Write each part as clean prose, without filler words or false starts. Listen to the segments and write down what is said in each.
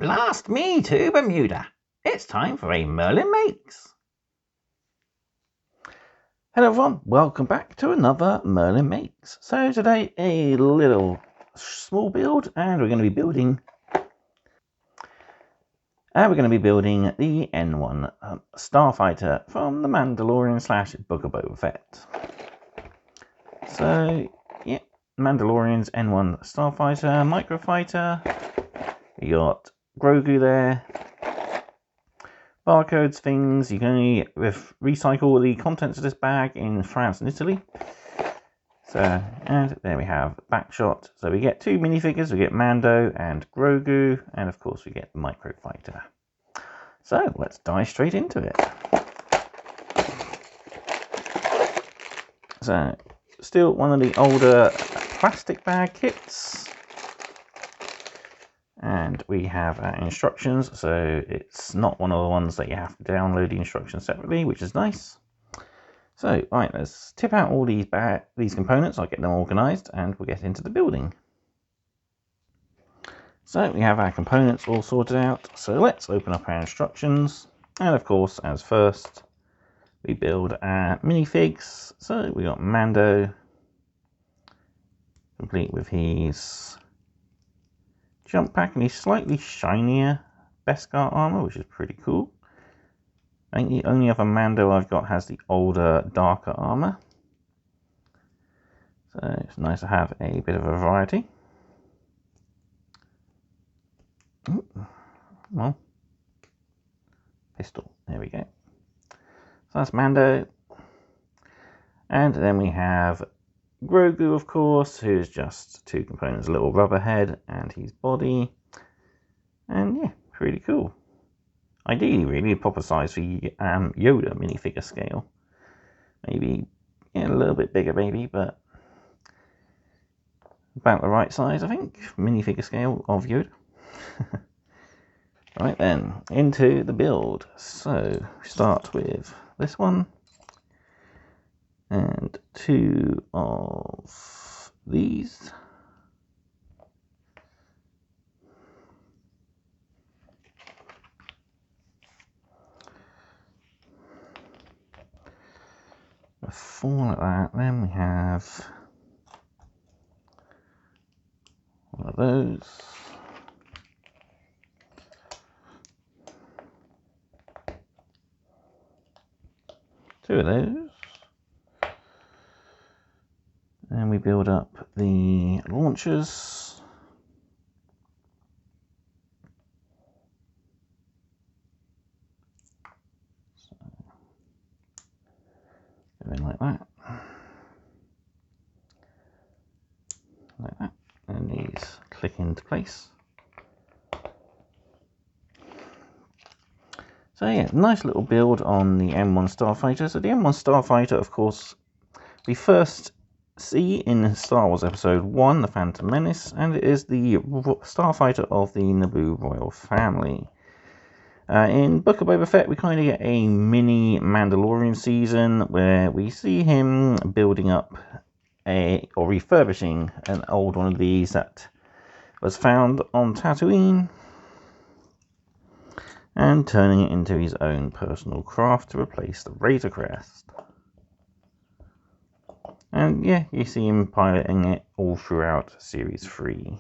Blast me to Bermuda! It's time for a Merlin Makes! Hello everyone, welcome back to another Merlin Makes. So today a little small build, and we're going to be building the N-1 Starfighter from the Mandalorian / Book of Boba Fett. So yeah, Mandalorian's N-1 Starfighter, Microfighter. We got Grogu there. Barcodes, things. You can only recycle the contents of this bag in France and Italy. So, and there we have Backshot. So we get two minifigures. We get Mando and Grogu, and of course we get the Microfighter. So let's dive straight into it. So, still one of the older plastic bag kits. And we have our instructions, so it's not one of the ones that you have to download the instructions separately, which is nice. So, right, let's tip out all these components. I'll get them organised, and we'll get into the building. So, we have our components all sorted out. So, let's open up our instructions. And, of course, as first, we build our minifigs. So, we got Mando, complete with his jump pack and his slightly shinier Beskar armor, which is pretty cool. I think the only other Mando I've got has the older, darker armor. So it's nice to have a bit of a variety. Ooh, well, pistol, there we go. So that's Mando. And then we have Grogu, of course, who's just two components, a little rubber head and his body. And yeah, pretty cool. Ideally, really, a proper size for Yoda minifigure scale. Maybe a little bit bigger, maybe, but about the right size, I think. Minifigure scale of Yoda. Right then, into the build. So, we start with this one. And two of these. Four like that. Then we have one of those. Two of those. And we build up the launchers. So, go in like that. Like that. And these click into place. So yeah, nice little build on the N-1 Starfighter. So the N-1 Starfighter, of course, we first see in Star Wars Episode 1, The Phantom Menace, and it is the Starfighter of the Naboo royal family. In Book of Boba Fett, we kind of get a mini Mandalorian season where we see him building up or refurbishing an old one of these that was found on Tatooine and turning it into his own personal craft to replace the Razor Crest. And yeah, you see him piloting it all throughout Series 3.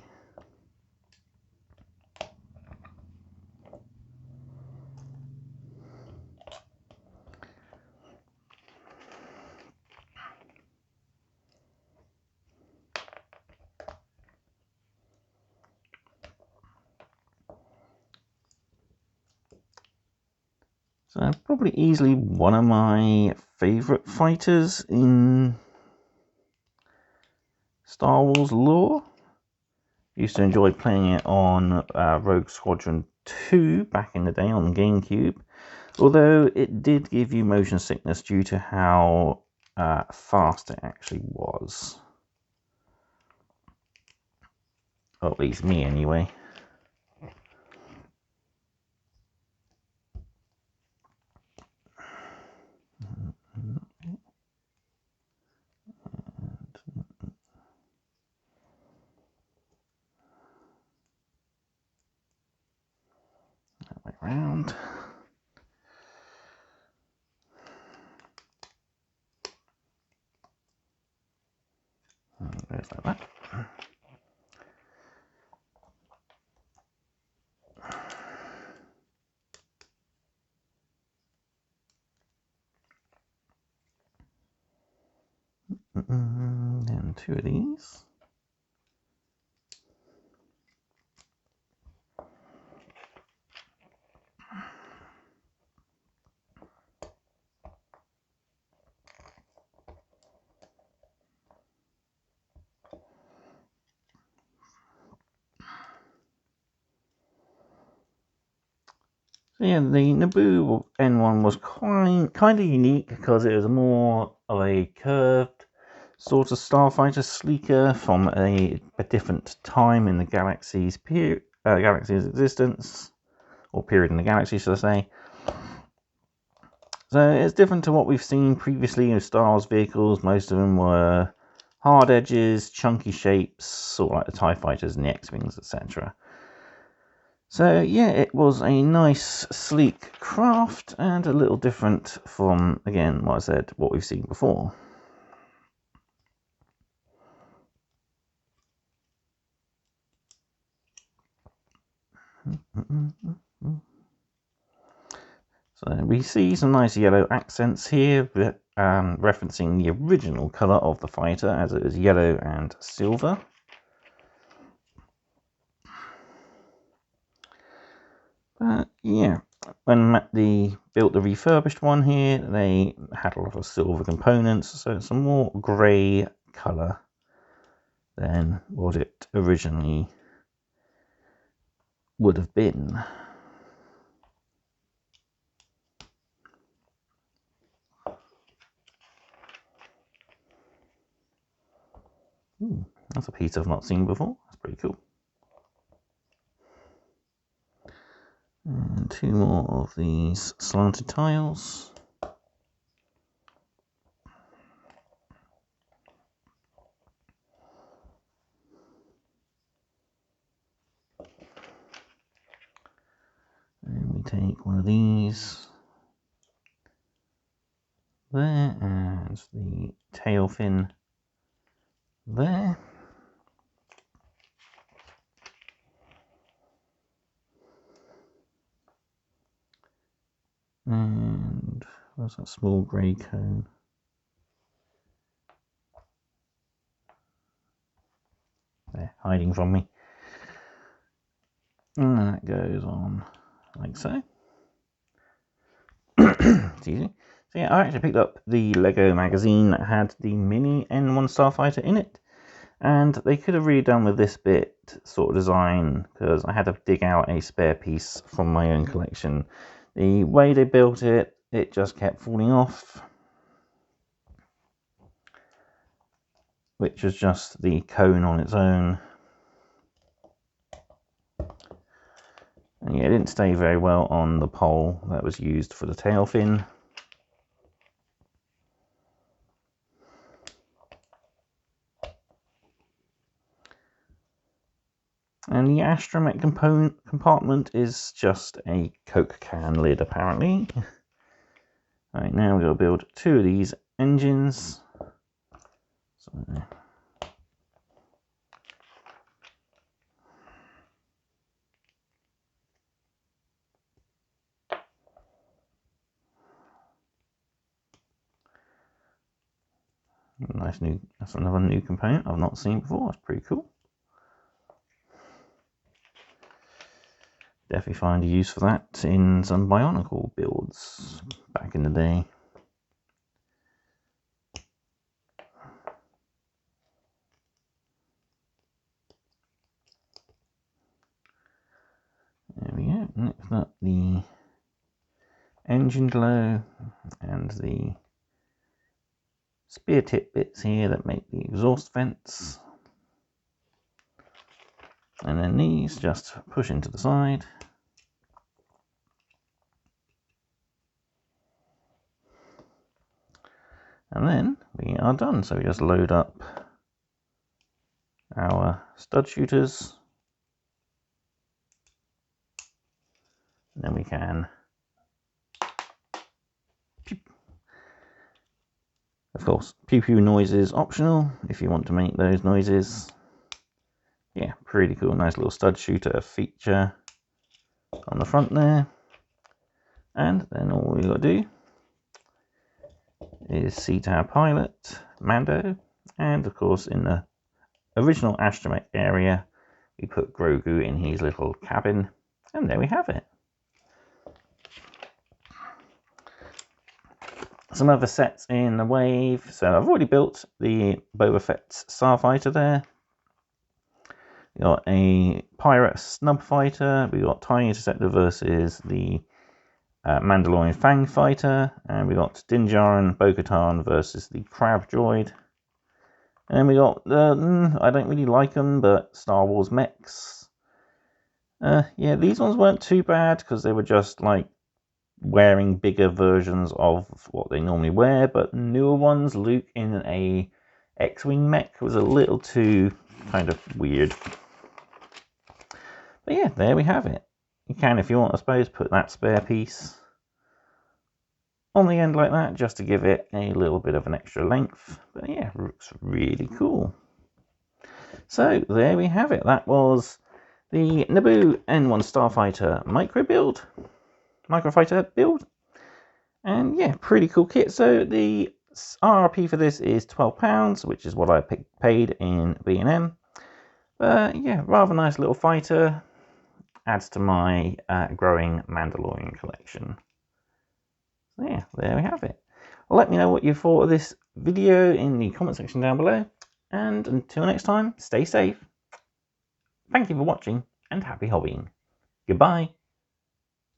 So probably easily one of my favourite fighters in Star Wars lore. Used to enjoy playing it on Rogue Squadron 2 back in the day on GameCube. Although it did give you motion sickness due to how fast it actually was. Or at least me anyway. just like that. Then 2 of these. So yeah, the Naboo N1 was kind of unique because it was more of a curved sort of starfighter, sleeker from a different time in the galaxy's existence, or period in the galaxy, should I say. So it's different to what we've seen previously in Star Wars vehicles. Most of them were hard edges, chunky shapes, sort of like the TIE fighters and the X-Wings, etc. So yeah, it was a nice, sleek craft and a little different from, again, what I said, what we've seen before. So we see some nice yellow accents here, referencing the original colour of the fighter, as it is yellow and silver. But yeah, when they built the refurbished one here, they had a lot of silver components, so it's a more grey colour than what it originally would have been. Ooh, that's a piece I've not seen before. That's pretty cool. And 2 more of these slanted tiles. And we take one of these there, and the tail fin there. And where's that small grey cone? There, hiding from me. And that goes on like so. Excuse me. So yeah, I actually picked up the Lego magazine that had the mini N-1 Starfighter in it. And they could have really done with this bit sort of design, because I had to dig out a spare piece from my own collection. The way they built it, it just kept falling off, which was just the cone on its own. And yeah, it didn't stay very well on the pole that was used for the tail fin. And the astromech compartment is just a Coke can lid, apparently. Alright, now we're going to build 2 of these engines. So, nice new, that's another new component I've not seen before. That's pretty cool. Definitely find a use for that in some Bionicle builds back in the day. There we go. Next up, the engine glow and the spear tip bits here that make the exhaust vents. And then these just push into the side. And then we are done. So we just load up our stud shooters. And then we can Of course, pew pew noises optional if you want to make those noises. Yeah, pretty cool. Nice little stud shooter feature on the front there. And then all we got to do is seat our pilot, Mando. And of course, in the original astromech area, we put Grogu in his little cabin. And there we have it. Some other sets in the wave. So I've already built the Boba Fett's Starfighter there. We got a pirate snub fighter. We got TIE Interceptor versus the Mandalorian Fang fighter, and we got Din Djarin Bo-Katan versus the Crab droid. And then we got I don't really like them, but Star Wars mechs. Yeah, these ones weren't too bad because they were just like wearing bigger versions of what they normally wear, but newer ones, Luke in a X-Wing mech was a little too kind of weird. But yeah, there we have it. You can, if you want, I suppose, put that spare piece on the end like that, just to give it a little bit of an extra length. But yeah, it looks really cool. So there we have it. That was the Naboo N-1 Starfighter Microfighter build. And yeah, pretty cool kit. So the RRP for this is £12, which is what I paid in B&M. But yeah, rather nice little fighter. Adds to my growing Mandalorian collection. So yeah, there we have it. Let me know what you thought of this video in the comment section down below. And until next time, stay safe. Thank you for watching and happy hobbying. Goodbye.